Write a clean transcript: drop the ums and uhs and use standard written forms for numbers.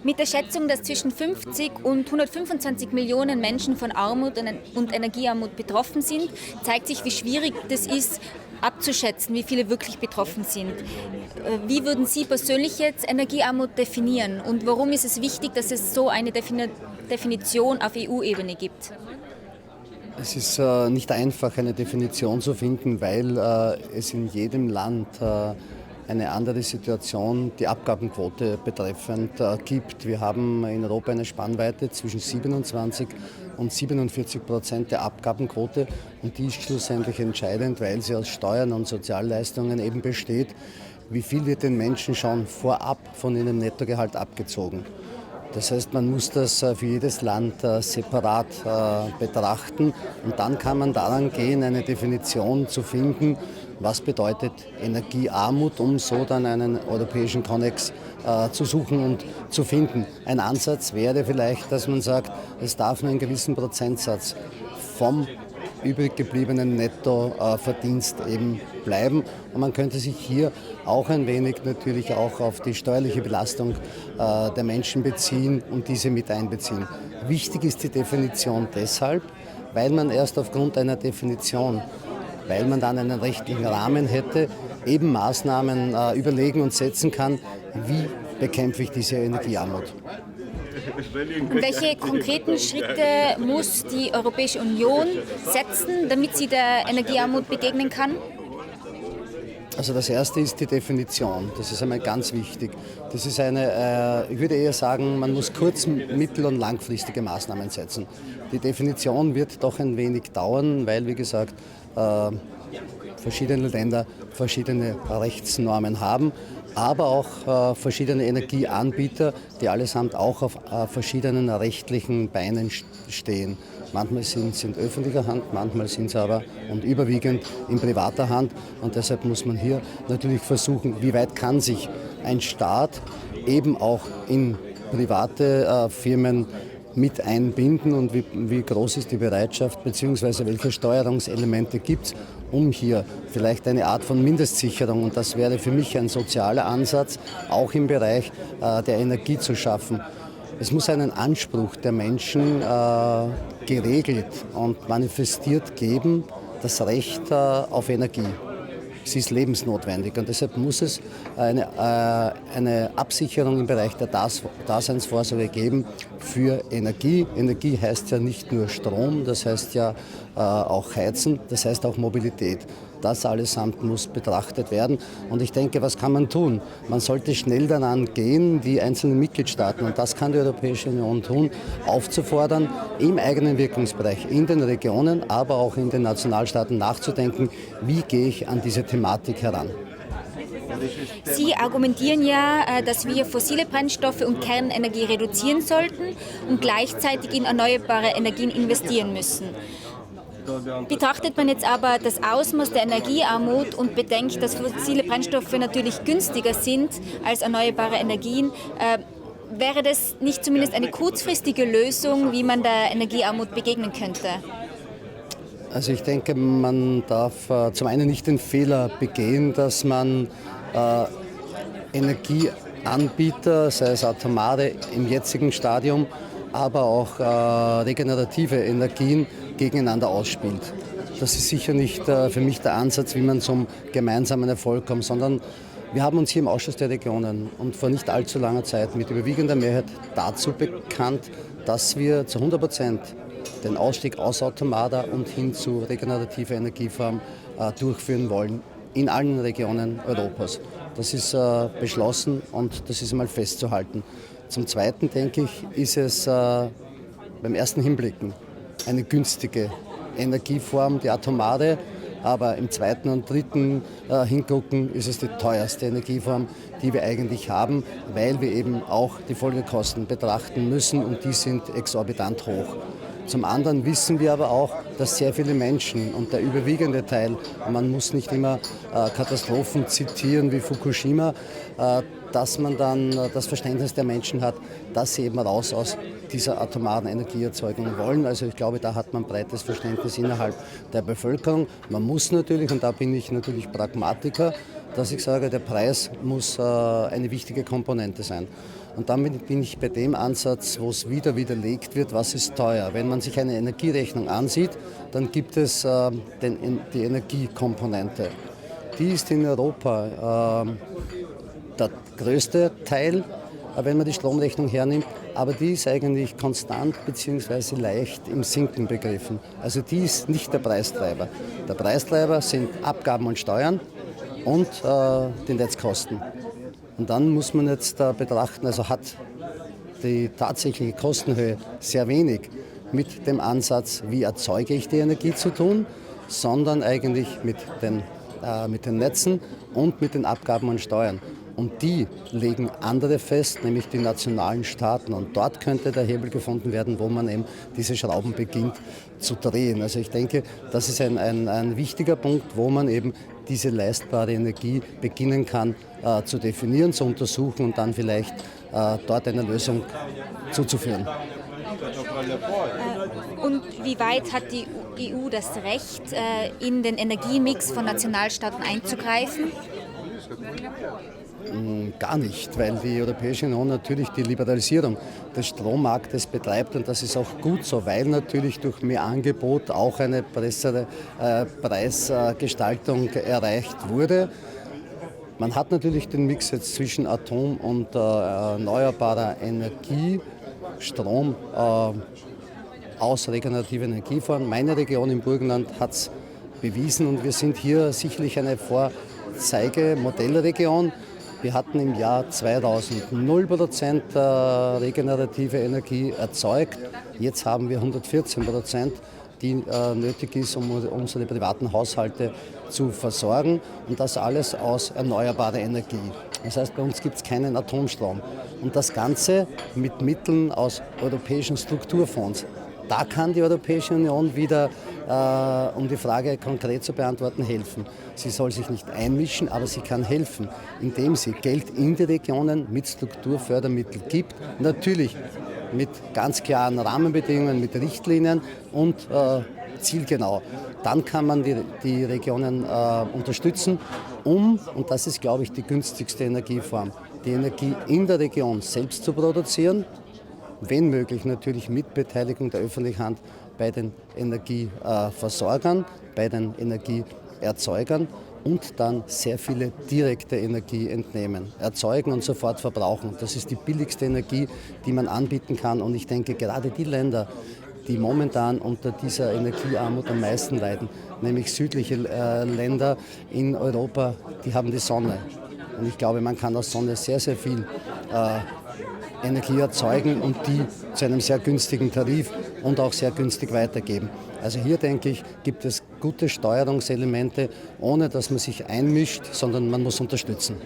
Mit der Schätzung, dass zwischen 50 und 125 Millionen Menschen von Armut und Energiearmut betroffen sind, zeigt sich, wie schwierig das ist, abzuschätzen, wie viele wirklich betroffen sind. Wie würden Sie persönlich jetzt Energiearmut definieren und warum ist es wichtig, dass es so eine Definition auf EU-Ebene gibt? Es ist nicht einfach, eine Definition zu finden, weil es in jedem Land eine andere Situation, die Abgabenquote betreffend, gibt. Wir haben in Europa eine Spannweite zwischen 27 und 47% der Abgabenquote und die ist schlussendlich entscheidend, weil sie aus Steuern und Sozialleistungen eben besteht. Wie viel wird den Menschen schon vorab von ihrem Nettogehalt abgezogen? Das heißt, man muss das für jedes Land separat betrachten und dann kann man daran gehen, eine Definition zu finden, was bedeutet Energiearmut, um so dann einen europäischen Konnex zu suchen und zu finden. Ein Ansatz wäre vielleicht, dass man sagt, es darf nur einen gewissen Prozentsatz vom übrig gebliebenen Nettoverdienst eben bleiben. Und man könnte sich hier auch ein wenig natürlich auch auf die steuerliche Belastung der Menschen beziehen und diese mit einbeziehen. Wichtig ist die Definition deshalb, weil man erst aufgrund einer Definition, weil man dann einen rechtlichen Rahmen hätte, eben Maßnahmen überlegen und setzen kann, wie bekämpfe ich diese Energiearmut. Und welche konkreten Schritte muss die Europäische Union setzen, damit sie der Energiearmut begegnen kann? Also das erste ist die Definition. Das ist einmal ganz wichtig. Das ist ich würde eher sagen, man muss kurz-, mittel- und langfristige Maßnahmen setzen. Die Definition wird doch ein wenig dauern, weil, wie gesagt, verschiedene Länder verschiedene Rechtsnormen haben, aber auch verschiedene Energieanbieter, die allesamt auch auf verschiedenen rechtlichen Beinen stehen. Manchmal sind öffentlicher Hand, manchmal sind sie aber und überwiegend in privater Hand. Und deshalb muss man hier natürlich versuchen, wie weit kann sich ein Staat eben auch in private Firmen mit einbinden und wie groß ist die Bereitschaft bzw. welche Steuerungselemente gibt es, um hier vielleicht eine Art von Mindestsicherung, und das wäre für mich ein sozialer Ansatz, auch im Bereich der Energie zu schaffen. Es muss einen Anspruch der Menschen geregelt und manifestiert geben, das Recht auf Energie. Sie ist lebensnotwendig und deshalb muss es eine Absicherung im Bereich der Daseinsvorsorge geben für Energie. Energie heißt ja nicht nur Strom, das heißt ja auch Heizen, das heißt auch Mobilität. Das allesamt muss betrachtet werden. Und ich denke, was kann man tun? Man sollte schnell daran gehen, die einzelnen Mitgliedstaaten, und das kann die Europäische Union tun, aufzufordern, im eigenen Wirkungsbereich, in den Regionen, aber auch in den Nationalstaaten nachzudenken, wie gehe ich an diese Thematik heran. Sie argumentieren ja, dass wir fossile Brennstoffe und Kernenergie reduzieren sollten und gleichzeitig in erneuerbare Energien investieren müssen. Betrachtet man jetzt aber das Ausmaß der Energiearmut und bedenkt, dass fossile Brennstoffe natürlich günstiger sind als erneuerbare Energien, wäre das nicht zumindest eine kurzfristige Lösung, wie man der Energiearmut begegnen könnte? Also ich denke, man darf zum einen nicht den Fehler begehen, dass man Energieanbieter, sei es atomare im jetzigen Stadium, aber auch regenerative Energien gegeneinander ausspielt. Das ist sicher nicht für mich der Ansatz, wie man zum gemeinsamen Erfolg kommt, sondern wir haben uns hier im Ausschuss der Regionen und vor nicht allzu langer Zeit mit überwiegender Mehrheit dazu bekannt, dass wir zu 100% den Ausstieg aus Atomada und hin zu regenerativer Energieform durchführen wollen in allen Regionen Europas. Das ist beschlossen und das ist einmal festzuhalten. Zum Zweiten, denke ich, ist es beim ersten Hinblicken eine günstige Energieform, die atomare, aber im zweiten und dritten Hingucken ist es die teuerste Energieform, die wir eigentlich haben, weil wir eben auch die Folgekosten betrachten müssen und die sind exorbitant hoch. Zum anderen wissen wir aber auch, dass sehr viele Menschen und der überwiegende Teil, man muss nicht immer Katastrophen zitieren wie Fukushima, dass man dann das Verständnis der Menschen hat, dass sie eben raus aus dieser atomaren Energieerzeugung wollen. Also ich glaube, da hat man breites Verständnis innerhalb der Bevölkerung. Man muss natürlich, und da bin ich natürlich Pragmatiker, dass ich sage, der Preis muss eine wichtige Komponente sein. Und damit bin ich bei dem Ansatz, wo es wieder widerlegt wird, was ist teuer. Wenn man sich eine Energierechnung ansieht, dann gibt es die Energiekomponente. Die ist in Europa der größte Teil, wenn man die Stromrechnung hernimmt, aber die ist eigentlich konstant bzw. leicht im Sinken begriffen. Also die ist nicht der Preistreiber. Der Preistreiber sind Abgaben und Steuern und die Netzkosten. Und dann muss man jetzt betrachten, also hat die tatsächliche Kostenhöhe sehr wenig mit dem Ansatz, wie erzeuge ich die Energie zu tun, sondern eigentlich mit den Netzen und mit den Abgaben und Steuern. Und die legen andere fest, nämlich die nationalen Staaten. Und dort könnte der Hebel gefunden werden, wo man eben diese Schrauben beginnt zu drehen. Also ich denke, das ist ein wichtiger Punkt, wo man eben diese leistbare Energie beginnen kann zu definieren, zu untersuchen und dann vielleicht dort eine Lösung zuzuführen. Und wie weit hat die EU das Recht, in den Energiemix von Nationalstaaten einzugreifen? Gar nicht, weil die Europäische Union natürlich die Liberalisierung des Strommarktes betreibt und das ist auch gut so, weil natürlich durch mehr Angebot auch eine bessere Preisgestaltung erreicht wurde. Man hat natürlich den Mix jetzt zwischen Atom und erneuerbarer Energie, Strom aus regenerativer Energieform. Meine Region im Burgenland hat es bewiesen und wir sind hier sicherlich eine Vorzeige-Modellregion. Wir hatten im Jahr 2000 0% regenerative Energie erzeugt. Jetzt haben wir 114%, die nötig ist, um unsere privaten Haushalte zu versorgen. Und das alles aus erneuerbarer Energie. Das heißt, bei uns gibt es keinen Atomstrom. Und das Ganze mit Mitteln aus europäischen Strukturfonds. Da kann die Europäische Union wieder, um die Frage konkret zu beantworten, helfen. Sie soll sich nicht einmischen, aber sie kann helfen, indem sie Geld in die Regionen mit Strukturfördermitteln gibt. Natürlich mit ganz klaren Rahmenbedingungen, mit Richtlinien und zielgenau. Dann kann man die Regionen unterstützen, und das ist, glaube ich, die günstigste Energieform, die Energie in der Region selbst zu produzieren, wenn möglich natürlich mit Beteiligung der öffentlichen Hand bei den Energieversorgern, bei den Energieerzeugern und dann sehr viele direkte Energie entnehmen, erzeugen und sofort verbrauchen. Das ist die billigste Energie, die man anbieten kann und ich denke, gerade die Länder, die momentan unter dieser Energiearmut am meisten leiden, nämlich südliche Länder in Europa, die haben die Sonne. Und ich glaube, man kann aus Sonne sehr, sehr viel Energie erzeugen und die zu einem sehr günstigen Tarif und auch sehr günstig weitergeben. Also hier, denke ich, gibt es gute Steuerungselemente, ohne dass man sich einmischt, sondern man muss unterstützen.